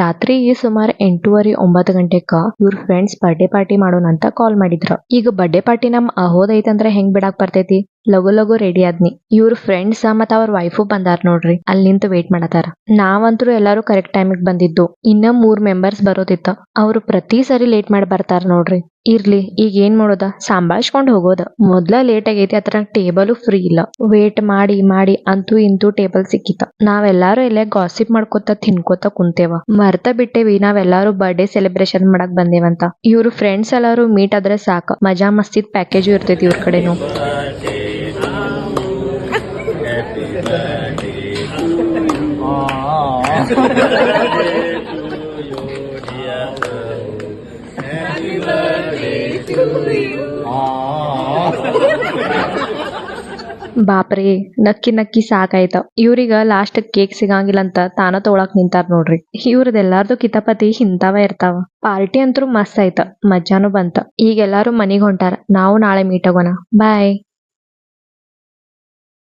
ರಾತ್ರಿ ಸುಮಾರು 8:30-9 ಇವ್ರ ಫ್ರೆಂಡ್ಸ್ ಬರ್ಡೇ ಪಾರ್ಟಿ ಮಾಡೋಣ ಅಂತ ಕಾಲ್ ಮಾಡಿದ್ರ. ಈಗ ಬರ್ಡೇ ಪಾರ್ಟಿ ನಮ್ ಅಹೋದ್ ಐತಂದ್ರ ಹೆಂಗ್ ಬಿಡಾಕ್ ಬರ್ತೈತಿ, ಲಗು ಲಗು ರೆಡಿ ಆದ್ನಿ. ಇವ್ರ ಫ್ರೆಂಡ್ಸ್ ಮತ್ತ ಅವ್ರ ವೈಫು ಬಂದಾರ ನೋಡ್ರಿ, ಅಲ್ಲಿ ನಿಂತು ವೇಟ್ ಮಾಡತಾರ. ನಾವಂತರೂ ಎಲ್ಲಾರು ಕರೆಕ್ಟ್ ಟೈಮಿಗೆ ಬಂದಿದ್ದು, ಇನ್ನ 3 ಮೆಂಬರ್ಸ್ ಬರೋದಿತ್ತ. ಅವ್ರು ಪ್ರತಿ ಸರಿ ಲೇಟ್ ಮಾಡಿ ಬರ್ತಾರ ನೋಡ್ರಿ. ಇರ್ಲಿ, ಈಗ ಏನ್ ಮಾಡೋದ, ಸಂಭಾಳ್ಸ್ಕೊಂಡ್ ಹೋಗೋದ. ಮೊದ್ಲ ಲೇಟ್ ಆಗೈತಿ, ಅದ್ರ ಟೇಬಲ್ ಫ್ರೀ ಇಲ್ಲ. ವೇಟ್ ಮಾಡಿ ಮಾಡಿ ಅಂತೂ ಇಂತೂ ಟೇಬಲ್ ಸಿಕ್ಕಿತ. ನಾವೆಲ್ಲಾರು ಇಲ್ಲೇ ಗಾಸಿಪ್ ಮಾಡ್ಕೊತ ತಿನ್ಕೋತ ಕುಂತೇವ. ಮರ್ತ ಬಿಟ್ಟೇವಿ ನಾವೆಲ್ಲಾರು ಬರ್ಡೇ ಸೆಲೆಬ್ರೇಷನ್ ಮಾಡಕ್ ಬಂದೇವಂತ. ಇವ್ರ ಫ್ರೆಂಡ್ಸ್ ಎಲ್ಲಾರು ಮೀಟ್ ಆದ್ರೆ ಸಾಕ, ಮಜಾ ಮಸ್ತಿದ್ ಪ್ಯಾಕೇಜು ಇರ್ತೈತಿ ಇವ್ರ ಕಡೆನು. ಬಾಪ್ರೇ, ನಕ್ಕಿ ನಕ್ಕಿ ಸಾಕಾಯ್ತ. ಇವ್ರಿಗ ಲಾಸ್ಟ್ ಕೇಕ್ ಸಿಗಂಗಿಲ್ಲ ಅಂತ ತಾನ ತೊಗೊಳಕ್ ನಿಂತಾರ ನೋಡ್ರಿ. ಇವ್ರದೆಲ್ಲಾರ್ದು ಕಿತಾಪತಿ ಹಿಂತಾವ ಇರ್ತಾವ. ಪಾರ್ಟಿ ಅಂತೂ ಮಸ್ತ್ ಆಯ್ತ, ಮಜ್ಜಾನು ಬಂತ. ಈಗ ಎಲ್ಲಾರು ಮನಿಗ್ ಹೊಂಟಾರ. ನಾವು ನಾಳೆ ಮೀಟ್ ಆಗೋಣ. ಬಾಯ್.